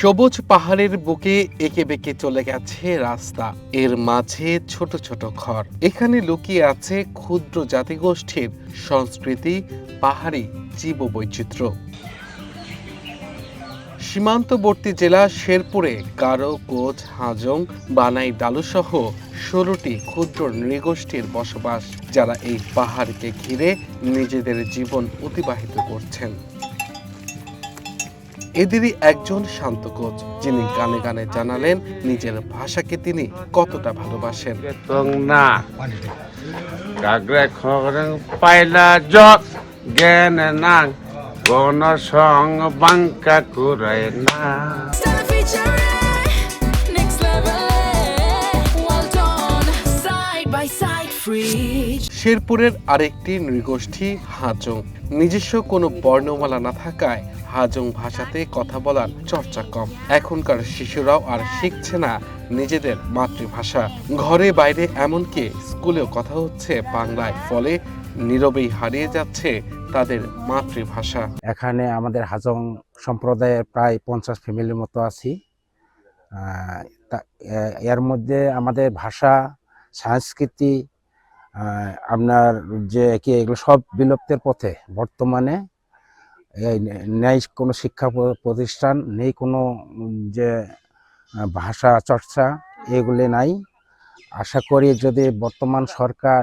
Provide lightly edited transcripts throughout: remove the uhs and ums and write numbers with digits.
সবুজ পাহাড়ের বুকে এঁকে বেঁকে চলে গেছে রাস্তা, এর মাঝে ছোট ছোট ঘর। এখানে লুকিয়ে আছে ক্ষুদ্র জাতিগোষ্ঠীর সংস্কৃতি, পাহাড়ি জীববৈচিত্র্য। সীমান্তবর্তী জেলা শেরপুরে গারো, কোচ, হাজং, বানাই, ডালুসহ ১৬টি ক্ষুদ্র নৃগোষ্ঠীর বসবাস, যারা এই পাহাড়কে ঘিরে নিজেদের জীবন অতিবাহিত করছেন। এদেরই একজন শান্ত কোচ, যিনি গানে গানে জানালেন নিজের ভাষাকে তিনি কতটা ভালোবাসেন। শেরপুরের আরেকটি নৃগোষ্ঠী হাজং। নিজস্ব কোনো বর্ণমালা না থাকায় হাজং ভাষাতে কথা বলার চর্চা কম। এখনকার শিশুরাও আর শিখছে না নিজেদের মাতৃভাষা। ঘরে বাইরে এমনকি স্কুলেও কথা হচ্ছে বাংলায়, ফলে নীরবেই হারিয়ে যাচ্ছে তাদের মাতৃভাষা। এখানে আমাদের হাজং সম্প্রদায়ের প্রায় 50 ফ্যামিলির মতো আছি। এর মধ্যে আমাদের ভাষা, সংস্কৃতি, আপনার যে কি এগুলো সব বিলুপ্তের পথে। বর্তমানে নেই কোনো শিক্ষা প্রতিষ্ঠান, নেই কোনো যে ভাষা চর্চা, এগুলি নাই। আশা করি যদি বর্তমান সরকার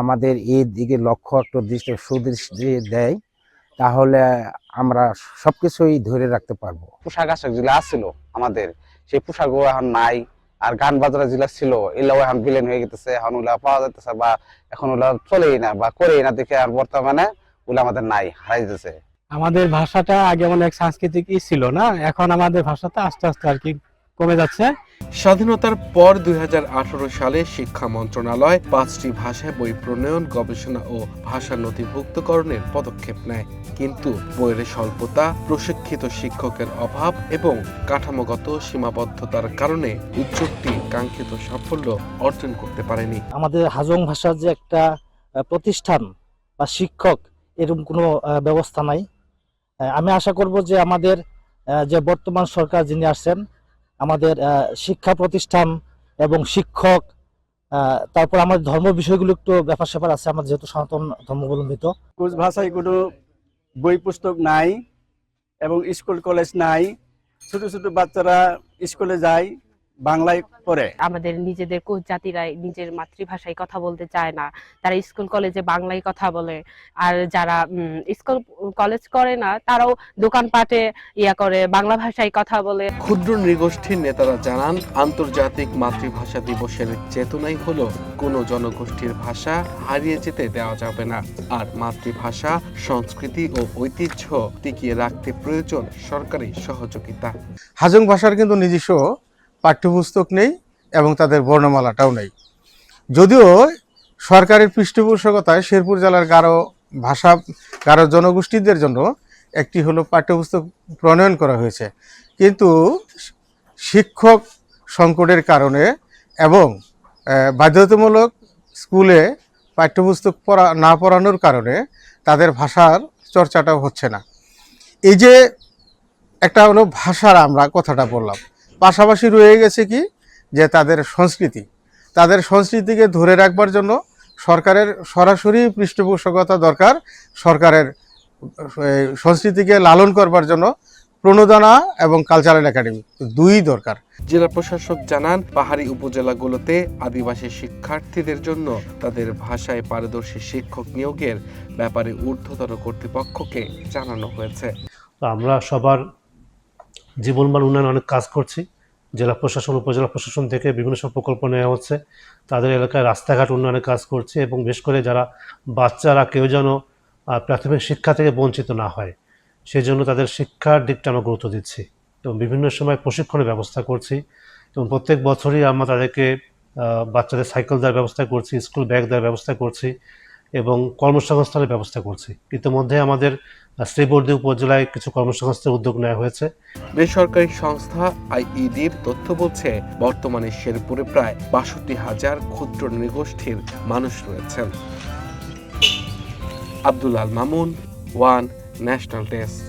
আমাদের এই দিকে লক্ষ্য একটু সুদৃষ্টি দেয়, তাহলে আমরা সবকিছুই ধরে রাখতে পারবো। পোশাক আশাক যেগুলো আসছিল আমাদের, সেই পোশাকও এখন নাই। আর গান বাজনা যেগুলো ছিল এগুলো এখন বিলীন হয়ে গেছে, এখন ওগুলা পাওয়া যাইতেছে বা এখন ওগুলা চলেই না বা করেই না, দেখে আর বর্তমানে ওগুলো আমাদের নাই, হারাই যাচ্ছে। আমাদের ভাষাটা আগে অনেক সাংস্কৃতিক ছিল না, এখন আমাদের ভাষাটা আস্তে আস্তে আর কি কমে যাচ্ছে। স্বাধীনতার পর ২০১৮ সালে শিক্ষা মন্ত্রণালয় ৫টি ভাষায় বই প্রণয়ন, গবেষণা ও ভাষা নথিভুক্তকরণের পদক্ষেপ নেয়। কিন্তু বইয়ের স্বল্পতা, প্রশিক্ষিত শিক্ষকের অভাব এবং কাঠামোগত সীমাবদ্ধতার কারণে উদ্যোগটি কাঙ্ক্ষিত সাফল্য অর্জন করতে পারেনি। আমাদের হাজং ভাষার যে একটা প্রতিষ্ঠান বা শিক্ষক, এরকম কোনো ব্যবস্থা নাই। আমি আশা করব যে আমাদের যে বর্তমান সরকার যিনি আসছেন, আমাদের শিক্ষা প্রতিষ্ঠান এবং শিক্ষক, তারপর আমাদের ধর্ম বিষয়গুলো একটু ব্যাপার স্যাপার আছে, আমাদের যেহেতু সনাতন ধর্মাবলম্বিত। কোচ ভাষায় কোনো বই পুস্তক নাই এবং স্কুল কলেজ নাই। ছোট ছোট বাচ্চারা স্কুলে যায়, বাংলায় পড়ে। আমাদের নিজেদের কোচ জাতিরা নিজের মাতৃভাষায় কথা বলতে চায় না, তারা স্কুল কলেজে বাংলায় কথা বলে। আর যারা স্কুল কলেজ করে না, তারাও দোকানপাটে করে বাংলা ভাষায় কথা বলে। ক্ষুদ্র নৃগোষ্ঠীর নেতারা জানান, আন্তর্জাতিক মাতৃভাষা দিবসের চেতনাই হলো কোনো জনগোষ্ঠীর ভাষা হারিয়ে যেতে দেওয়া যাবে না। আর মাতৃভাষা, সংস্কৃতি ও ঐতিহ্য টিকিয়ে রাখতে প্রয়োজন সরকারি সহযোগিতা। হাজং ভাষার কিন্তু নিজস্ব পাঠ্যপুস্তক নেই এবং তাদের বর্ণমালাটাও নেই। যদিও সরকারের পৃষ্ঠপোষকতায় শেরপুর জেলার গারো জনগোষ্ঠীদের জন্য একটি হলো পাঠ্যপুস্তক প্রণয়ন করা হয়েছে, কিন্তু শিক্ষক সংকটের কারণে এবং বাধ্যতামূলক স্কুলে পাঠ্যপুস্তক না পড়ানোর কারণে তাদের ভাষার চর্চাটাও হচ্ছে না। এই যে একটা হলো ভাষার আমরা কথাটা বললাম, পাশাপাশি রয়ে গেছে কি যে তাদের সংস্কৃতিকে ধরে রাখবার জন্য সরকারের সরাসরি পৃষ্ঠপোষকতা দরকার। সরকারের সংস্কৃতিকে লালন করবার জন্য প্রণোদনা এবং কালচারাল একাডেমি দুই দরকার। জেলা প্রশাসক জানান, পাহাড়ি উপজেলাগুলোতে আদিবাসী শিক্ষার্থীদের জন্য তাদের ভাষায় পারদর্শী শিক্ষক নিয়োগের ব্যাপারে ঊর্ধ্বতন কর্তৃপক্ষকে জানানো হয়েছে। আমরা সবার জীবনমান উন্নয়ন অনেক কাজ করছি। জেলা প্রশাসন, উপজেলা প্রশাসন থেকে বিভিন্ন সব প্রকল্প নেওয়া হচ্ছে, তাদের এলাকায় রাস্তাঘাট উন্নয়নের কাজ করছে এবং বিশেষ করে যারা বাচ্চারা কেউ যেন প্রাথমিক শিক্ষা থেকে বঞ্চিত না হয়, সেই জন্য তাদের শিক্ষার দিকটা আমরা গুরুত্ব দিচ্ছি এবং বিভিন্ন সময় প্রশিক্ষণের ব্যবস্থা করছি এবং প্রত্যেক বছরই আমরা তাদেরকে বাচ্চাদের সাইকেল দেওয়ার ব্যবস্থা করছি, স্কুল ব্যাগ দেওয়ার ব্যবস্থা করছি এবং কর্মসংস্থানের ব্যবস্থা করছি। ইতিমধ্যে আমাদের শ্রীবর্দী উপজেলায় কিছু কর্মসংস্থানের উদ্যোগ নেওয়া হয়েছে। বেসরকারি সংস্থা আইইডির তথ্য বলছে, বর্তমানে শেরপুরে প্রায় ৬২,০০০ ক্ষুদ্র নৃগোষ্ঠীর মানুষ রয়েছেন। Abdul Al Mamun, one national desk.